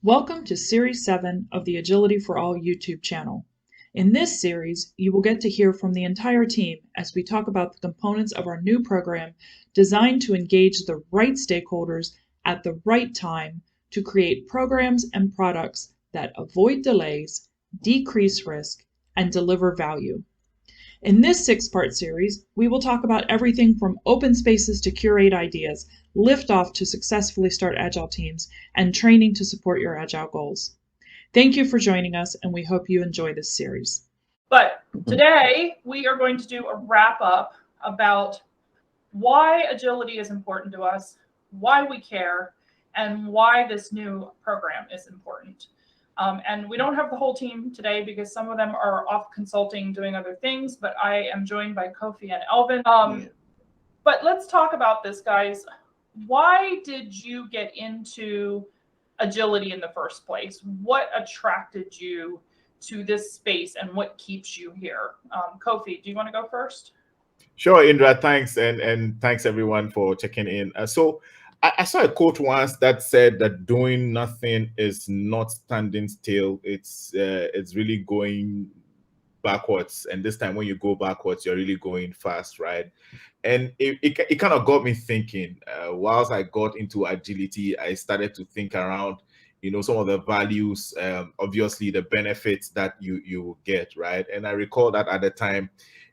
Welcome to Series 7 of the Agility for All YouTube channel. In this series, you will get to hear from the entire team as we talk about the components of our new program designed to engage the right stakeholders at the right time to create programs and products that avoid delays, decrease risk, and deliver value. In this 6-part series, we will talk about everything from open spaces to curate ideas, liftoff to successfully start Agile teams, and training to support your Agile goals. Thank you for joining us, and we hope you enjoy this series. But today, we are going to do a wrap-up about why agility is important to us, why we care, and why this new program is important. And we don't have the whole team today because some of them are off consulting, doing other things, but I am joined by Kofi and Elvin. But let's talk about this, guys. Why did you get into agility in the first place? What attracted you to this space and what keeps you here? Kofi, do you want to go first? Sure, Indra, thanks. And thanks everyone for checking in. So I saw a quote once that said that doing nothing is not standing still. It's really going backwards. And this time when you go backwards, you're really going fast, right? And it kind of got me thinking. Whilst I got into agility, I started to think around, some of the values, obviously the benefits that you get, right? And I recall that at the time,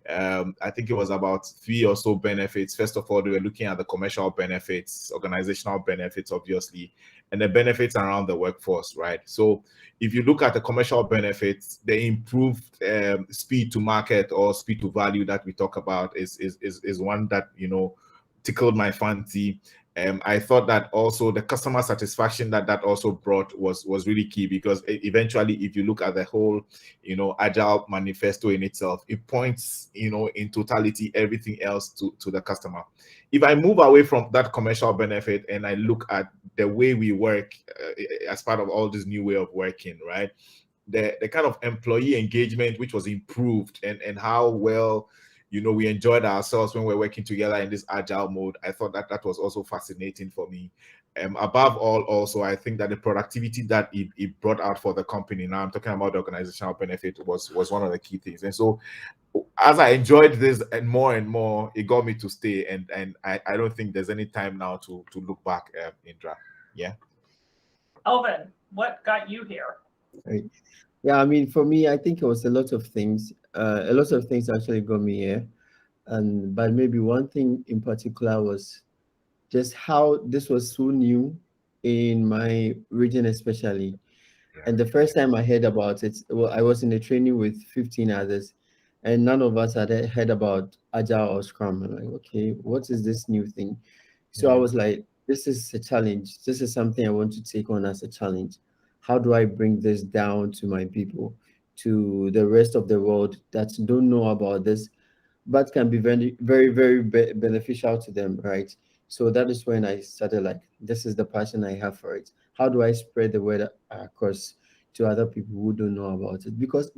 I think it was about 3 or so benefits. First of all, they were looking at the commercial benefits, organizational benefits, obviously, and the benefits around the workforce, right? So if you look at the commercial benefits, the improved speed to market or speed to value that we talk about is one that, tickled my fancy. I thought that also the customer satisfaction that also brought was really key, because eventually, if you look at the whole, Agile manifesto in itself, it points, in totality, everything else to the customer. If I move away from that commercial benefit and I look at the way we work as part of all this new way of working, right? The kind of employee engagement which was improved and how well we enjoyed ourselves when we're working together in this agile mode. I thought that was also fascinating for me. Above all, also, I think that the productivity that it brought out for the company, now I'm talking about the organizational benefit, was one of the key things. And so as I enjoyed this and more, it got me to stay. And I don't think there's any time now to look back, Indra. Yeah. Elvin, what got you here? Right. Yeah, I mean, for me, I think it was a lot of things. A lot of things actually got me here, but maybe one thing in particular was just how this was so new in my region, especially. And the first time I heard about it, well, I was in a training with 15 others, and none of us had heard about Agile or Scrum. I'm like, okay, what is this new thing? So I was like, this is a challenge. This is something I want to take on as a challenge. How do I bring this down to my people, to the rest of the world that don't know about this, but can be very, very, very beneficial to them, right? So that is when I started like, this is the passion I have for it. How do I spread the word across to other people who don't know about it? Because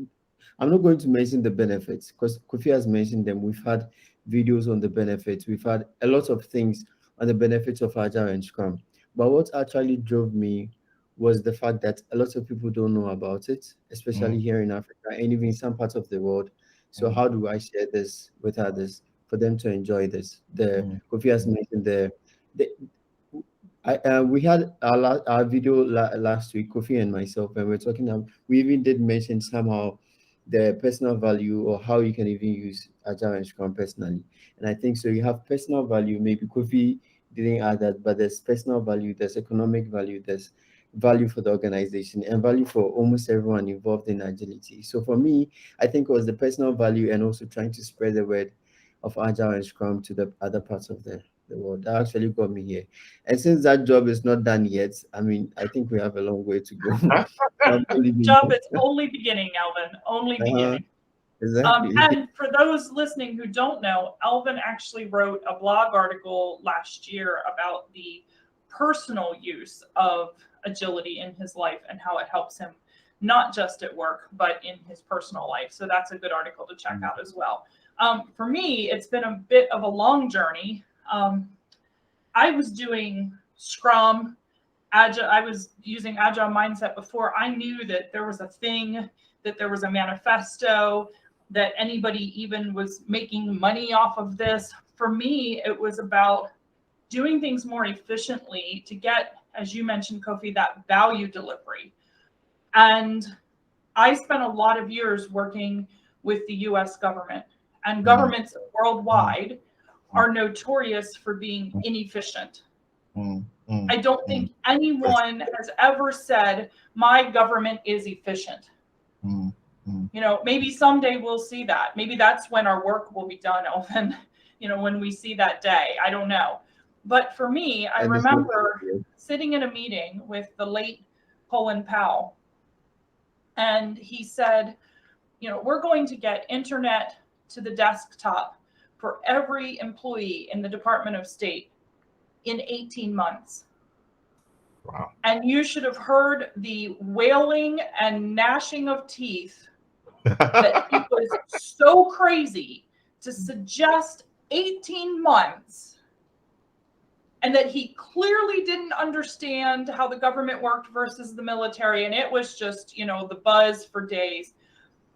I'm not going to mention the benefits because Kofi has mentioned them. We've had videos on the benefits. We've had a lot of things on the benefits of Agile and Scrum. But what actually drove me was the fact that a lot of people don't know about it, especially here in Africa and even in some parts of the world. So how do I share this with others for them to enjoy this? Kofi has mentioned we had our video last week, Kofi and myself, and we're talking. We even did mention somehow the personal value or how you can even use Agile and Scrum personally. And I think so. You have personal value. Maybe Kofi didn't add that, but there's personal value, there's economic value, there's value for the organization, and value for almost everyone involved in agility. So for me, I think it was the personal value and also trying to spread the word of Agile and Scrum to the other parts of the world. That actually got me here. And since that job is not done yet, I mean, I think we have a long way to go. Job is only beginning, Elvin, only beginning. Exactly. And for those listening who don't know, Elvin actually wrote a blog article last year about the personal use of agility in his life and how it helps him, not just at work, but in his personal life. So that's a good article to check out as well. For me, it's been a bit of a long journey. I was doing Scrum, Agile, I was using Agile mindset before. I knew that there was a thing, that there was a manifesto, that anybody even was making money off of this. For me, it was about doing things more efficiently to get, as you mentioned, Kofi, that value delivery. And I spent a lot of years working with the US government, and governments worldwide are notorious for being inefficient. I don't think anyone has ever said, my government is efficient. You know, maybe someday we'll see that. Maybe that's when our work will be done, Elvin, you know, when we see that day. I don't know. But for me, I remember sitting in a meeting with the late Colin Powell, and he said, you know, we're going to get internet to the desktop for every employee in the Department of State in 18 months. Wow. And you should have heard the wailing and gnashing of teeth that he was so crazy to suggest 18 months, and that he clearly didn't understand how the government worked versus the military. And it was just, you know, the buzz for days.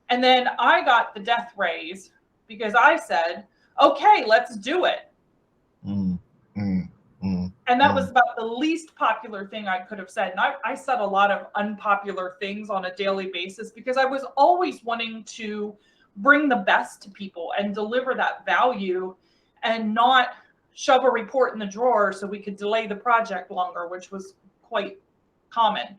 And then I got the death rays because I said, okay, let's do it. And that was about the least popular thing I could have said. And I said a lot of unpopular things on a daily basis because I was always wanting to bring the best to people and deliver that value and not shove a report in the drawer so we could delay the project longer, which was quite common.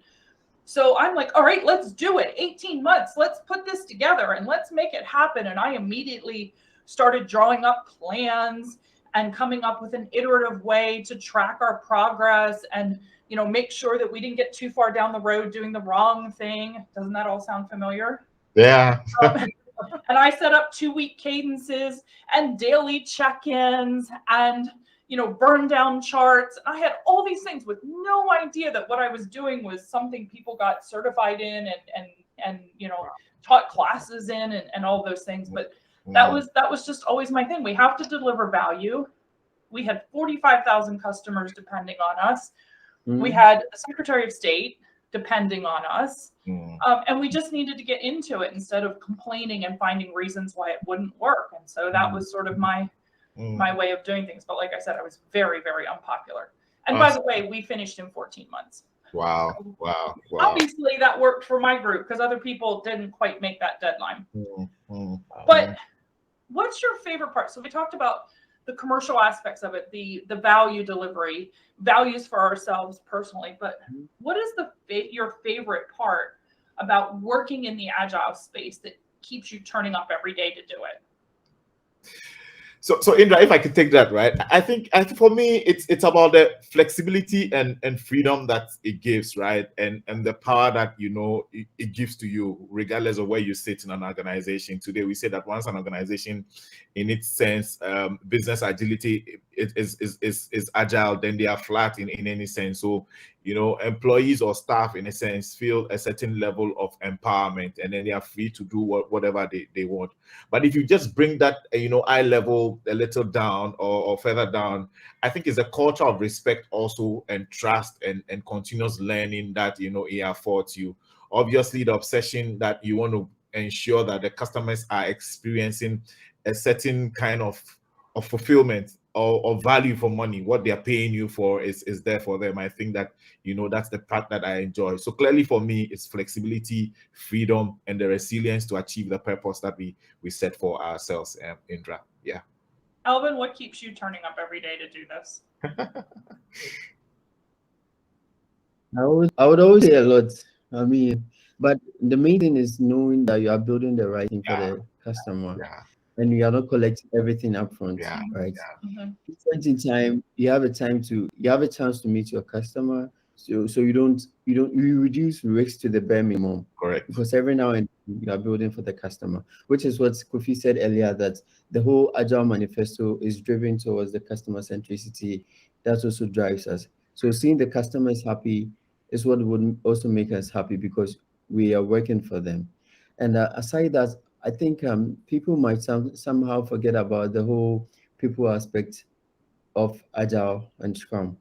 So I'm like, all right, let's do it. 18 months, let's put this together and let's make it happen. And I immediately started drawing up plans and coming up with an iterative way to track our progress and, you know, make sure that we didn't get too far down the road doing the wrong thing. Doesn't that all sound familiar? Yeah. And I set up 2-week cadences and daily check-ins and, you know, burn down charts. I had all these things with no idea that what I was doing was something people got certified in and you know, taught classes in and all those things. But that was just always my thing. We have to deliver value. We had 45,000 customers depending on us. We had the Secretary of State depending on us. And we just needed to get into it instead of complaining and finding reasons why it wouldn't work. And so that was sort of my way of doing things. But like I said, I was very, very unpopular. And by the way, we finished in 14 months. Wow. Wow. Wow. Obviously that worked for my group because other people didn't quite make that deadline. But what's your favorite part? So we talked about the commercial aspects of it, the value delivery, values for ourselves personally. But what is your favorite part about working in the Agile space that keeps you turning up every day to do it? So Indra, if I could take that, right? I think for me, it's about the flexibility and freedom that it gives, right? And the power that, you know, it gives to you, regardless of where you sit in an organization. Today, we say that once an organization, in its sense, business agility is agile, then they are flat in any sense. So, you know, employees or staff, in a sense, feel a certain level of empowerment, and then they are free to do whatever they want. But if you just bring that, you know, eye level a little down or further down, I think it's a culture of respect also, and trust and continuous learning that, you know, it affords you. Obviously, the obsession that you want to ensure that the customers are experiencing a certain kind of fulfillment or value for money. What they're paying you for is there for them. I think that, you know, that's the part that I enjoy. So clearly for me, it's flexibility, freedom, and the resilience to achieve the purpose that we set for ourselves, Indra. Yeah. Elvin, what keeps you turning up every day to do this? I would always say a lot. I mean, but the main thing is knowing that you are building the right thing for the customer. Yeah. And you are not collecting everything up front, right? Point in time, you have a chance to meet your customer, so you reduce risk to the bare minimum. Correct. Because every now and then you are building for the customer, which is what Kofi said earlier, that the whole Agile manifesto is driven towards the customer centricity. That also drives us. So seeing the customers happy is what would also make us happy because we are working for them. And aside that, I think people might somehow forget about the whole people aspect of Agile and Scrum,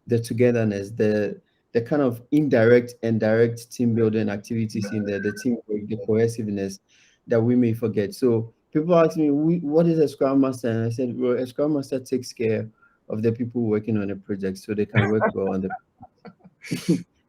the togetherness, the the kind of indirect and direct team building activities in there, the teamwork, the cohesiveness that we may forget. So people ask me, what is a Scrum Master? And I said, well, a Scrum Master takes care of the people working on a project so they can work well on the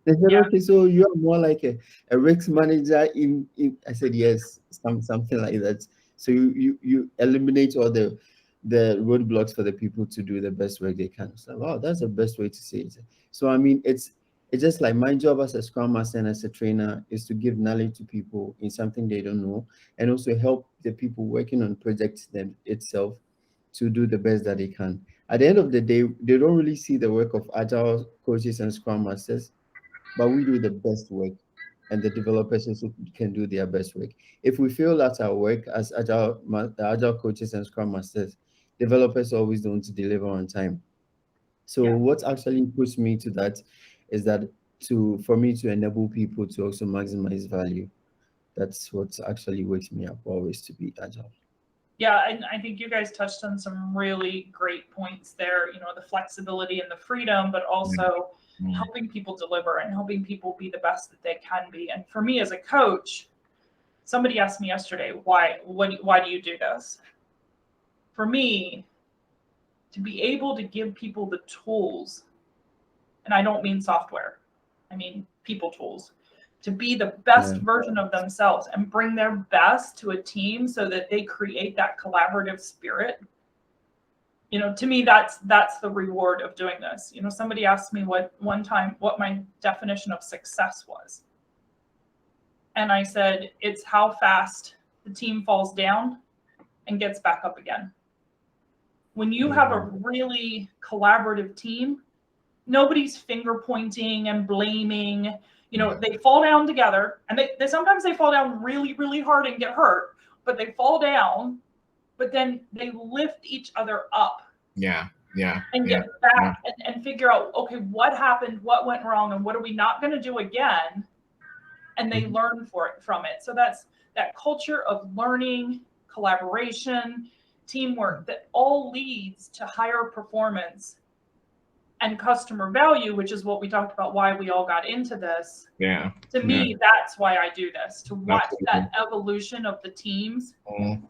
They said, Yeah. okay, so you're more like a risk manager in I said, yes, something like that. So you eliminate all the roadblocks for the people to do the best work they can. So wow, that's the best way to say it. So I mean, it's just like my job as a Scrum Master and as a trainer is to give knowledge to people in something they don't know, and also help the people working on projects them itself to do the best that they can. At the end of the day, they don't really see the work of Agile coaches and Scrum Masters, but we do the best work, and the developers also can do their best work. If we feel that our work as Agile coaches and Scrum Masters, developers always don't deliver on time. So Yeah. what actually pushed me to that is that for me to enable people to also maximize value. That's what actually wakes me up always to be agile. Yeah, and I think you guys touched on some really great points there, you know, the flexibility and the freedom, but also helping people deliver and helping people be the best that they can be. And for me as a coach, somebody asked me yesterday, why do you do this? For me, to be able to give people the tools, and I don't mean software, I mean people tools, to be the best version of themselves and bring their best to a team so that they create that collaborative spirit. You know, to me, that's the reward of doing this. You know, somebody asked me one time what my definition of success was. And I said, it's how fast the team falls down and gets back up again. When you have a really collaborative team, nobody's finger pointing and blaming. You know, they fall down together, and they sometimes they fall down really, really hard and get hurt, but they fall down, but then they lift each other up. And get back and figure out, okay, what happened, what went wrong, and what are we not going to do again? And they learn from it. So that's that culture of learning, collaboration, teamwork that all leads to higher performance and customer value, which is what we talked about, why we all got into this. To me, that's why I do this, to watch that evolution of the teams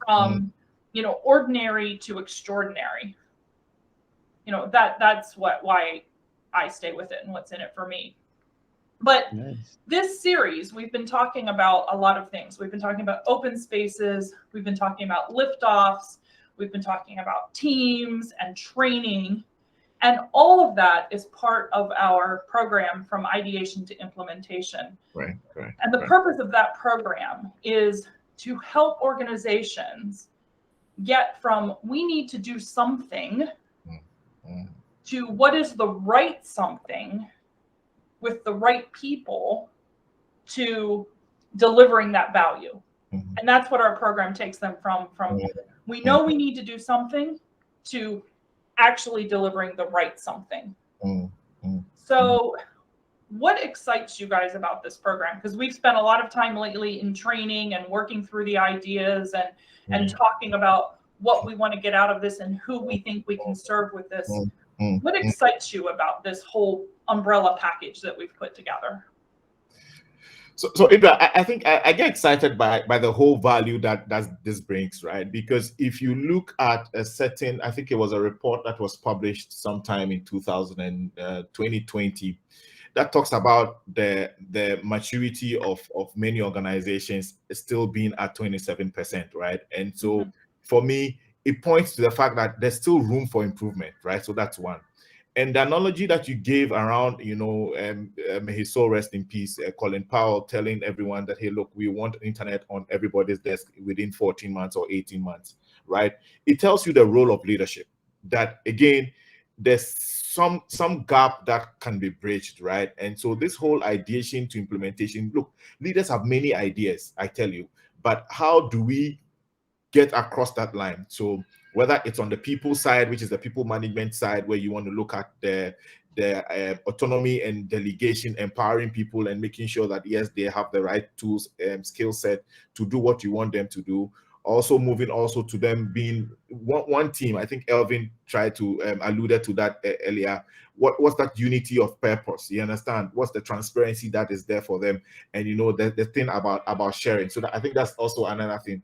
from, you know, ordinary to extraordinary. You know, that's why I stay with it and what's in it for me. But this series, we've been talking about a lot of things. We've been talking about open spaces. We've been talking about liftoffs. We've been talking about teams and training. And all of that is part of our program from ideation to implementation. And the purpose of that program is to help organizations get from we need to do something to what is the right something with the right people to delivering that value. And that's what our program takes them from we know we need to do something to actually delivering the right something. So what excites you guys about this program? Because we've spent a lot of time lately in training and working through the ideas and talking about what we want to get out of this and who we think we can serve with this. What excites you about this whole umbrella package that we've put together? So Indra, I think I get excited by the whole value that this brings, right? Because if you look at a certain, I think it was a report that was published sometime in 2020 that talks about the maturity of many organizations still being at 27%, right? And so for me, it points to the fact that there's still room for improvement, right? So that's one. And the analogy that you gave around, you know, may his soul rest in peace, Colin Powell telling everyone that, hey, look, we want internet on everybody's desk within 14 months or 18 months, right? It tells you the role of leadership, that, again, there's some gap that can be bridged, right? And so this whole ideation to implementation, look, leaders have many ideas, I tell you, but how do we get across that line? So whether it's on the people side, which is the people management side, where you want to look at the autonomy and delegation, empowering people and making sure that, yes, they have the right tools and skill set to do what you want them to do, also moving also to them being one team. I think Elvin tried to alluded to that earlier. What's that unity of purpose? You understand? What's the transparency that is there for them? And the thing about sharing. So I think that's also another thing.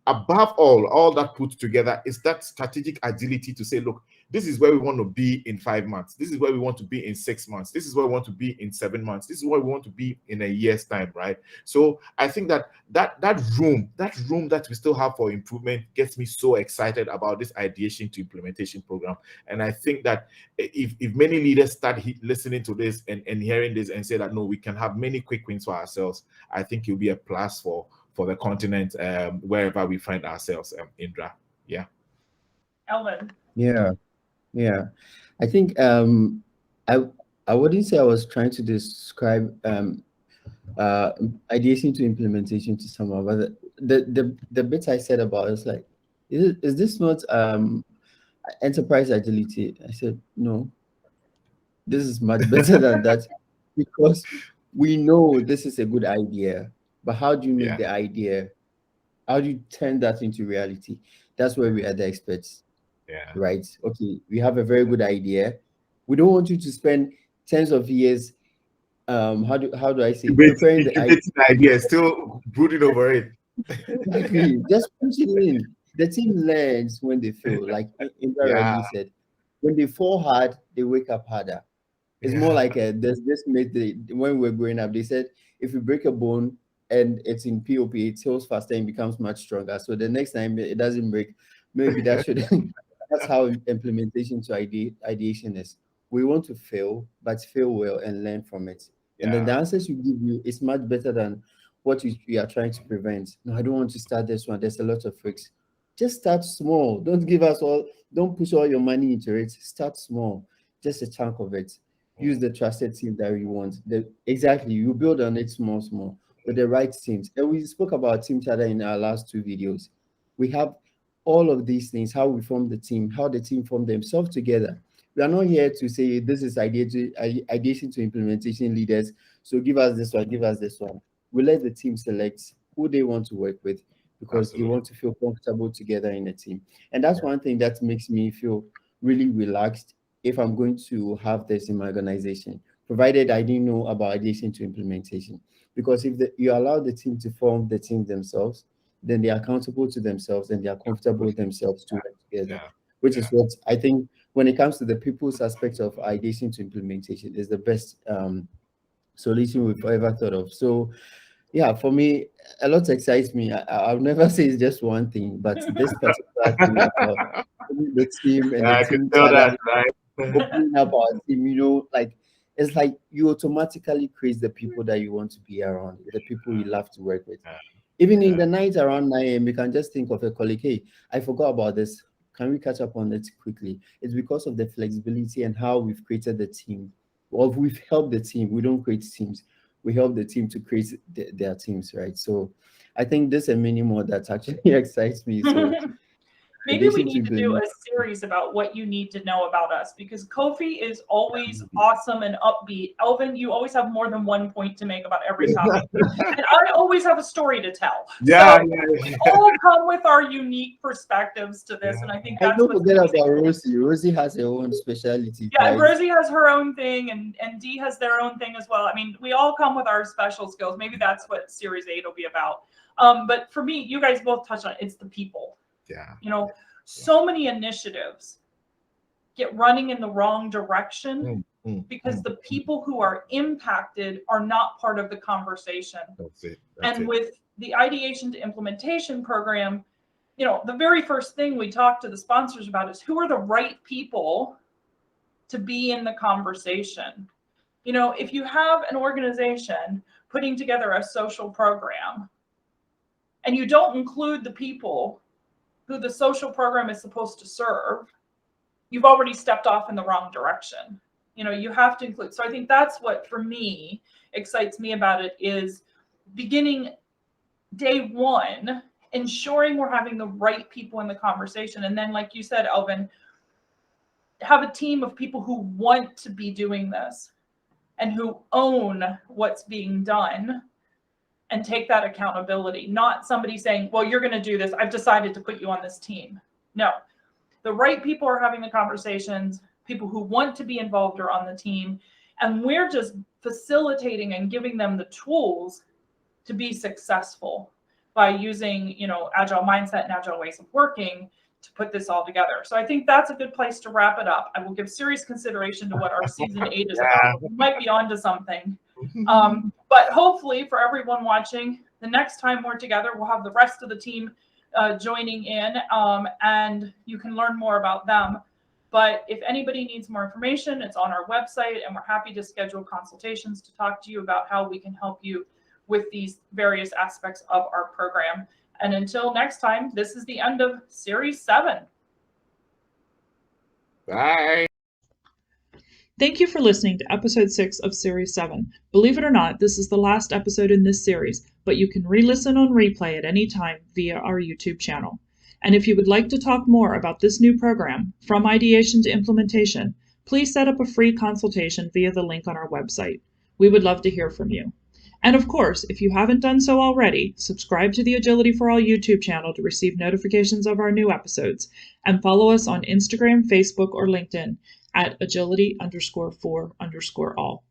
Above all that put together is that strategic agility to say, look, this is where we want to be in 5 months. This is where we want to be in 6 months. This is where we want to be in 7 months. This is where we want to be in a year's time, right? So I think that room that we still have for improvement gets me so excited about this ideation to implementation program. And I think that if many leaders start listening to this and hearing this and say that, no, we can have many quick wins for ourselves, I think it'll be a plus for the continent, wherever we find ourselves, Indra. Yeah. Elvin. Yeah. I think I wouldn't say I was trying to describe ideation to implementation to someone, but the bit I said about it's like, is this not enterprise agility? I said no. This is much better than that, because we know this is a good idea, but how do you make the idea? How do you turn that into reality? That's where we are the experts. Yeah. Right. Okay. We have a very good idea. We don't want you to spend tens of years. How do I say, preparing the idea, still brooding over it. Exactly. Just push it in. The team learns when they fail. Like Indra rightly said, when they fall hard, they wake up harder. It's more like there's this myth when we were growing up, they said if you break a bone and it's in POP, it heals faster and becomes much stronger. So the next time it doesn't break, maybe that should that's how implementation to ideation is. We want to fail, but fail well and learn from it. And then the answers you give you is much better than what you are trying to prevent. No, I don't want to start this one. There's a lot of risks. Just start small. Don't push all your money into it. Start small. Just a chunk of it. Use the trusted team that you want. Exactly, you build on it small with the right teams. And we spoke about team chatter in our last 2 videos. We have all of these things, how we form the team, how the team form themselves together. We are not here to say this is ideation to implementation leaders. So give us this one, give us this one. We let the team select who they want to work with, because they want to feel comfortable together in a team. And that's one thing that makes me feel really relaxed if I'm going to have this in my organization, provided I didn't know about ideation to implementation. Because if you allow the team to form the team themselves, then they are accountable to themselves and they are comfortable themselves to work together, which is what I think when it comes to the people's aspect of ideation to implementation is the best solution we've ever thought of. So yeah, for me, a lot excites me. I'll never say it's just one thing, but this particular thing about the team and the team challenge, opening up our team, like it's like you automatically create the people that you want to be around, the people you love to work with. Even in the night around 9 a.m., you can just think of a colleague, hey, I forgot about this. Can we catch up on it quickly? It's because of the flexibility and how we've created the team. Well, we've helped the team. We don't create teams. We help the team to create their teams, right? So I think this and many more that actually excites me. So maybe we need to do a series about what you need to know about us, because Kofi is always awesome and upbeat. Elvin, you always have more than one point to make about every topic. And I always have a story to tell. We all come with our unique perspectives to this. And I think that's don't forget about Rosie. Rosie has her own speciality. Yeah, right? Rosie has her own thing, and Dee has their own thing as well. I mean, we all come with our special skills. Maybe that's what Series 8 will be about. But for me, you guys both touched on it. It's the people. So many initiatives get running in the wrong direction because the people who are impacted are not part of the conversation. And with the ideation to implementation program, the very first thing we talk to the sponsors about is who are the right people to be in the conversation. If you have an organization putting together a social program and you don't include the people who the social program is supposed to serve, you've already stepped off in the wrong direction. You have to include. So I think that's what, for me, excites me about it, is beginning day one, ensuring we're having the right people in the conversation. And then, like you said, Elvin, have a team of people who want to be doing this and who own what's being done. and take that accountability, not somebody saying, well, you're going to do this. I've decided to put you on this team. No, the right people are having the conversations. People who want to be involved are on the team. And we're just facilitating and giving them the tools to be successful by using, agile mindset and agile ways of working to put this all together. So I think that's a good place to wrap it up. I will give serious consideration to what our season 8 is about. We might be onto something. But hopefully for everyone watching, the next time we're together, we'll have the rest of the team joining in, and you can learn more about them. But if anybody needs more information, it's on our website, and we're happy to schedule consultations to talk to you about how we can help you with these various aspects of our program. And until next time, this is the end of Series 7. Bye. Thank you for listening to episode 6 of Series 7. Believe it or not, this is the last episode in this series, but you can re-listen on replay at any time via our YouTube channel. And if you would like to talk more about this new program, from ideation to implementation, please set up a free consultation via the link on our website. We would love to hear from you. And of course, if you haven't done so already, subscribe to the Agility for All YouTube channel to receive notifications of our new episodes, and follow us on Instagram, Facebook, or LinkedIn at agility_for_all.